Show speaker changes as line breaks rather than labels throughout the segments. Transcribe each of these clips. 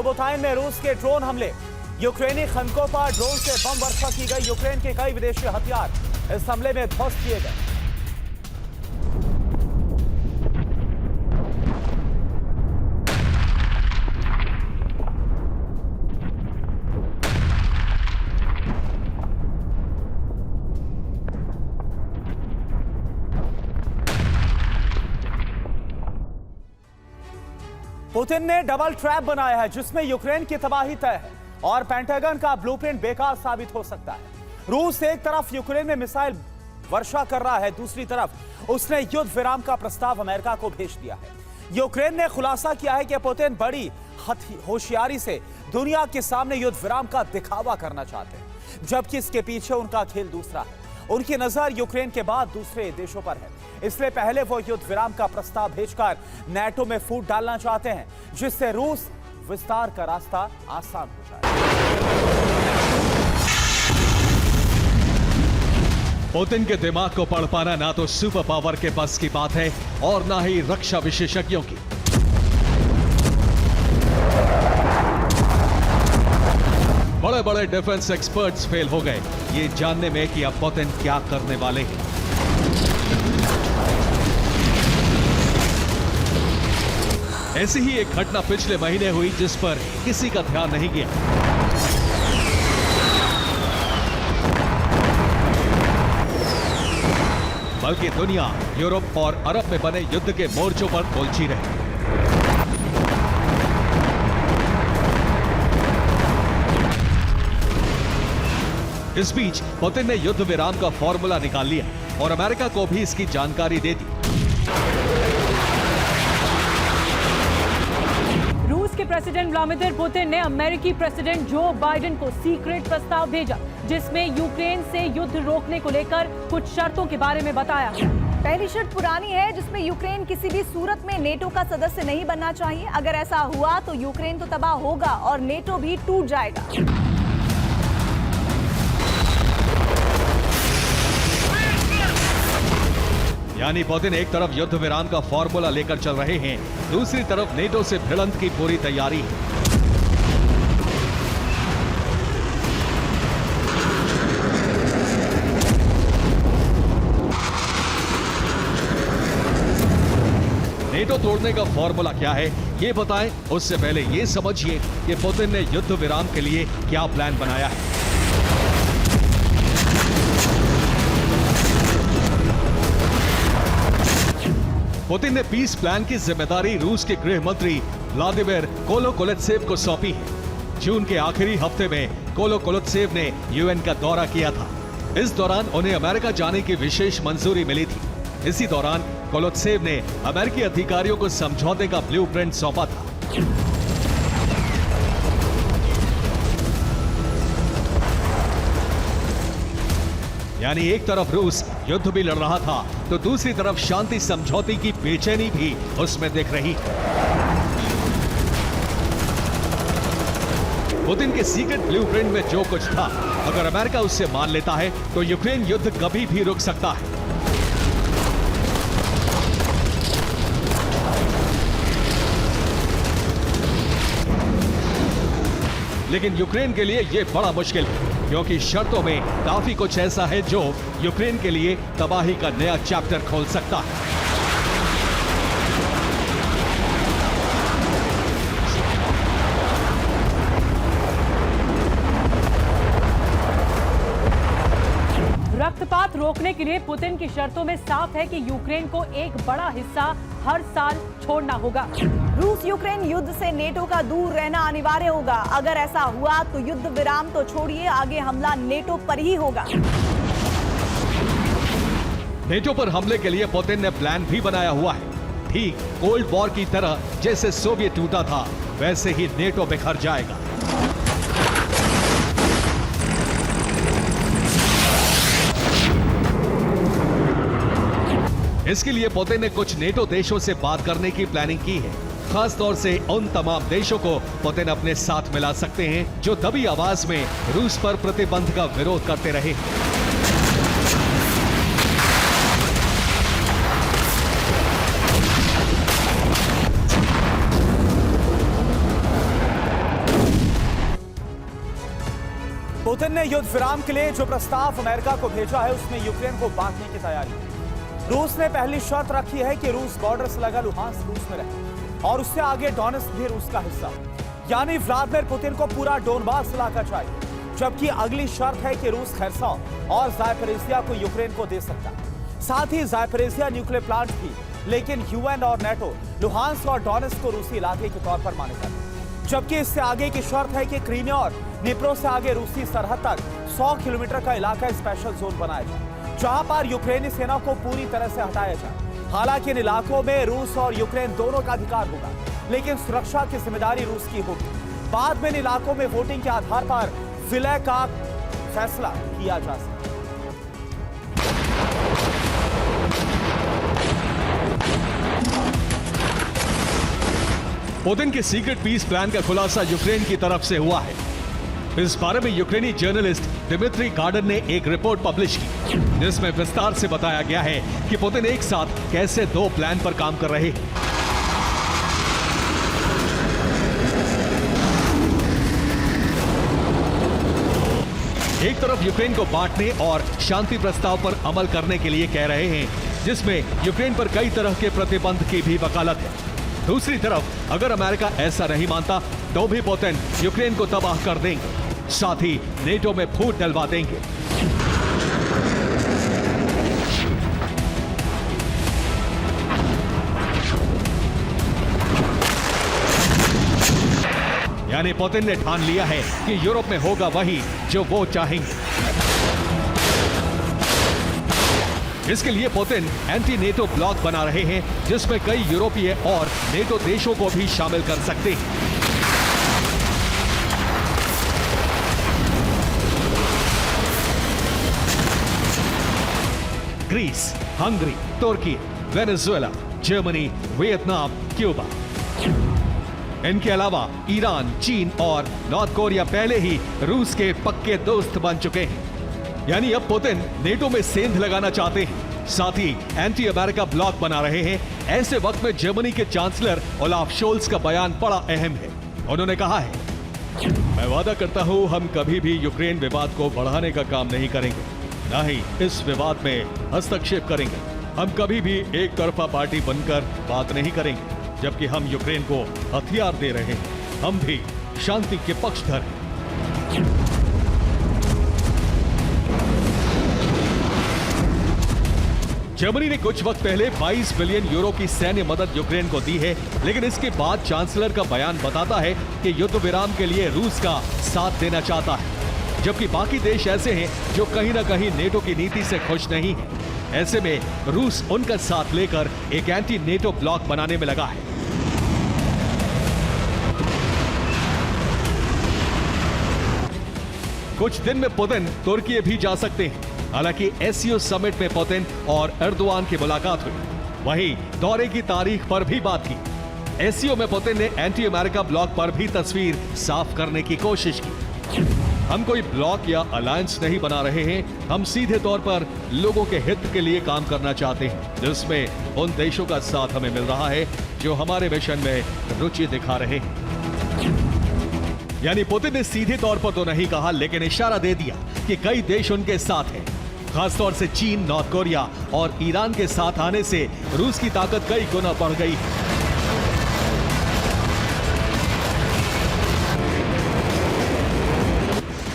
Robotyne में रूस के ड्रोन हमले। यूक्रेनी खंदकों पर ड्रोन से बम वर्षा की गई। यूक्रेन के कई विदेशी हथियार इस हमले में ध्वस्त किए गए। पुतिन ने डबल ट्रैप बनाया है जिसमें यूक्रेन की तबाही तय है और पेंटागन का ब्लूप्रिंट बेकार साबित हो सकता है। रूस एक तरफ यूक्रेन में मिसाइल वर्षा कर रहा है, दूसरी तरफ उसने युद्ध विराम का प्रस्ताव अमेरिका को भेज दिया है। यूक्रेन ने खुलासा किया है कि पुतिन बड़ी होशियारी से दुनिया के सामने युद्ध विराम का दिखावा करना चाहते हैं, जबकि इसके पीछे उनका खेल दूसरा है। उनकी नजर यूक्रेन के बाद दूसरे देशों पर है, इसलिए पहले वो युद्ध विराम का प्रस्ताव भेजकर नाटो में फूट डालना चाहते हैं, जिससे रूस विस्तार का रास्ता आसान हो जाए।
पुतिन के दिमाग को पढ़ पाना ना तो सुपर पावर के बस की बात है और ना ही रक्षा विशेषज्ञों की। बड़े बड़े डिफेंस एक्सपर्ट्स फेल हो गए ये जानने में कि अब पुतिन क्या करने वाले हैं। ऐसी ही एक घटना पिछले महीने हुई जिस पर किसी का ध्यान नहीं गया। बल्कि दुनिया यूरोप और अरब में बने युद्ध के मोर्चों पर उलझी रही। इस बीच पुतिन ने युद्ध विराम का फॉर्मूला निकाल लिया और अमेरिका को भी इसकी जानकारी दे दी।
रूस के प्रेसिडेंट व्लादिमीर पुतिन ने अमेरिकी प्रेसिडेंट जो बाइडेन को सीक्रेट प्रस्ताव भेजा, जिसमें यूक्रेन से युद्ध रोकने को लेकर कुछ शर्तों के बारे में बताया।
पहली शर्त पुरानी है, जिसमें यूक्रेन किसी भी सूरत में नेटो का सदस्य नहीं बनना चाहिए। अगर ऐसा हुआ तो यूक्रेन तो तबाह होगा और नेटो भी टूट जाएगा।
यानी पुतिन एक तरफ युद्ध विराम का फॉर्मूला लेकर चल रहे हैं, दूसरी तरफ नेटो से भिड़ंत की पूरी तैयारी है। नेटो तोड़ने का फॉर्मूला क्या है ये बताएं, उससे पहले ये समझिए कि पुतिन ने युद्ध विराम के लिए क्या प्लान बनाया है। पुतिन ने पीस प्लान की जिम्मेदारी रूस के गृह मंत्री व्लादिमीर कोलोकोलेत्सेव को सौंपी है। जून के आखिरी हफ्ते में कोलोकोलेत्सेव ने यूएन का दौरा किया था। इस दौरान उन्हें अमेरिका जाने की विशेष मंजूरी मिली थी। इसी दौरान कोलोत्सेव ने अमेरिकी अधिकारियों को समझौते का ब्लूप्रिंट सौंपा था। यानी एक तरफ रूस युद्ध भी लड़ रहा था तो दूसरी तरफ शांति समझौते की बेचैनी भी उसमें दिख रही है। पुतिन के सीक्रेट ब्लूप्रिंट में जो कुछ था, अगर अमेरिका उससे मान लेता है तो यूक्रेन युद्ध कभी भी रुक सकता है। लेकिन यूक्रेन के लिए यह बड़ा मुश्किल है, क्योंकि शर्तों में काफी कुछ ऐसा है जो यूक्रेन के लिए तबाही का नया चैप्टर खोल सकता है।
रक्तपात रोकने के लिए पुतिन की शर्तों में साफ है कि यूक्रेन को एक बड़ा हिस्सा हर साल छोड़ना होगा।
रूस यूक्रेन युद्ध से नेटो का दूर रहना अनिवार्य होगा। अगर ऐसा हुआ तो युद्ध विराम तो छोड़िए, आगे हमला नेटो पर ही होगा।
नेटो पर हमले के लिए पुतिन ने प्लान भी बनाया हुआ है। ठीक कोल्ड वॉर की तरह जैसे सोवियत टूटा था, वैसे ही नेटो बिखर जाएगा। इसके लिए पुतिन ने कुछ नेटो देशों से बात करने की प्लानिंग की है। खास तौर से उन तमाम देशों को पुतिन अपने साथ मिला सकते हैं जो दबी आवाज में रूस पर प्रतिबंध का विरोध करते रहे।
पुतिन ने युद्ध विराम के लिए जो प्रस्ताव अमेरिका को भेजा है उसमें यूक्रेन को बांटने की तैयारी है। रूस ने पहली शर्त रखी है कि रूस बॉर्डर से लगा लुहांस्क रूस में रहे और उससे आगे डोनेट्स्क भी रूस का हिस्सा, यानी व्लादिमीर पुतिन को पूरा डोनबास इलाका चाहिए। जबकि अगली शर्त है कि रूस खरसन और ज़ायपरिजिया को यूक्रेन को दे सकता है, साथ ही ज़ायपरिजिया न्यूक्लियर प्लांट भी। लेकिन यूएन और नेटो लुहांस्क और डोनेट्स्क को रूसी इलाके के तौर पर माने जाते हैं। जबकि इससे आगे की शर्त है कि क्रीमिया और निप्रो से आगे रूसी सरहद तक 100 किलोमीटर का इलाका स्पेशल जोन बनाया जाए, जहां पर यूक्रेनी सेना को पूरी तरह से हटाया जाए। हालांकि इन इलाकों में रूस और यूक्रेन दोनों का अधिकार होगा, लेकिन सुरक्षा की जिम्मेदारी रूस की होगी। बाद में इन इलाकों में वोटिंग के आधार पर विलय का फैसला किया जा सकता है।
पुतिन के सीक्रेट पीस प्लान का खुलासा यूक्रेन की तरफ से हुआ है। इस बारे में यूक्रेनी जर्नलिस्ट दिमित्री गार्डन ने एक रिपोर्ट पब्लिश की, जिसमें विस्तार से बताया गया है कि पुतिन एक साथ कैसे 2 प्लान पर काम कर रहे हैं। एक तरफ यूक्रेन को बांटने और शांति प्रस्ताव पर अमल करने के लिए कह रहे हैं, जिसमें यूक्रेन पर कई तरह के प्रतिबंध की भी वकालत है। दूसरी तरफ अगर अमेरिका ऐसा नहीं मानता तो भी पुतिन यूक्रेन को तबाह कर देंगे, साथ ही नेटो में फूट डलवा देंगे। यानी पुतिन ने ठान लिया है कि यूरोप में होगा वही जो वो चाहेंगे। इसके लिए पुतिन एंटी नेटो ब्लॉक बना रहे हैं, जिसमें कई यूरोपीय और नेटो देशों को भी शामिल कर सकते हैं। ग्रीस, हंगरी, तुर्की, वेनेजुएला, जर्मनी, वियतनाम, क्यूबा। इनके अलावा ईरान, चीन और नॉर्थ कोरिया पहले ही रूस के पक्के दोस्त बन चुके हैं। यानी अब पुतिन नेटो में सेंध लगाना चाहते हैं, साथ ही एंटी अमेरिका ब्लॉक बना रहे हैं। ऐसे वक्त में जर्मनी के चांसलर ओलाफ शोल्स का बयान बड़ा अहम है। उन्होंने कहा है, मैं वादा करता हूं हम कभी भी यूक्रेन विवाद को बढ़ाने का काम नहीं करेंगे, न ही इस विवाद में हस्तक्षेप करेंगे। हम कभी भी एक तरफा पार्टी बनकर बात नहीं करेंगे। जबकि हम यूक्रेन को हथियार दे रहे हैं, हम भी शांति के पक्षधर हैं। जर्मनी ने कुछ वक्त पहले 22 बिलियन यूरो की सैन्य मदद यूक्रेन को दी है, लेकिन इसके बाद चांसलर का बयान बताता है कि युद्ध विराम के लिए रूस का साथ देना चाहता है, जबकि बाकी देश ऐसे हैं जो कहीं ना कहीं नेटो की नीति से खुश नहीं हैं। ऐसे में रूस उनका साथ लेकर एक एंटी नेटो ब्लॉक बनाने में लगा है। कुछ दिन में पुतिन तुर्की भी जा सकते हैं। हालांकि एससीओ समिट में पुतिन और एर्दोआन की मुलाकात हुई, वहीं दौरे की तारीख पर भी बात की। एससीओ में पुतिन ने एंटी अमेरिका ब्लॉक पर भी तस्वीर साफ करने की कोशिश की। हम कोई ब्लॉक या अलायंस नहीं बना रहे हैं, हम सीधे तौर पर लोगों के हित के लिए काम करना चाहते हैं, जिसमें उन देशों का साथ हमें मिल रहा है जो हमारे मिशन में रुचि दिखा रहे हैं। यानी पुतिन ने सीधे तौर पर तो नहीं कहा, लेकिन इशारा दे दिया कि कई देश उनके साथ हैं। खासतौर से चीन, नॉर्थ कोरिया और ईरान के साथ आने से रूस की ताकत कई गुना बढ़ गई है।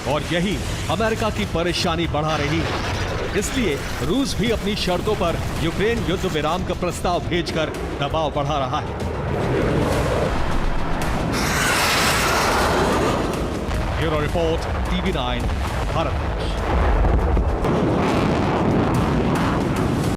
और यही अमेरिका की परेशानी बढ़ा रही है। इसलिए रूस भी अपनी शर्तों पर यूक्रेन युद्ध विराम का प्रस्ताव भेजकर दबाव बढ़ा रहा है। Bureau report, TV9, Bharat.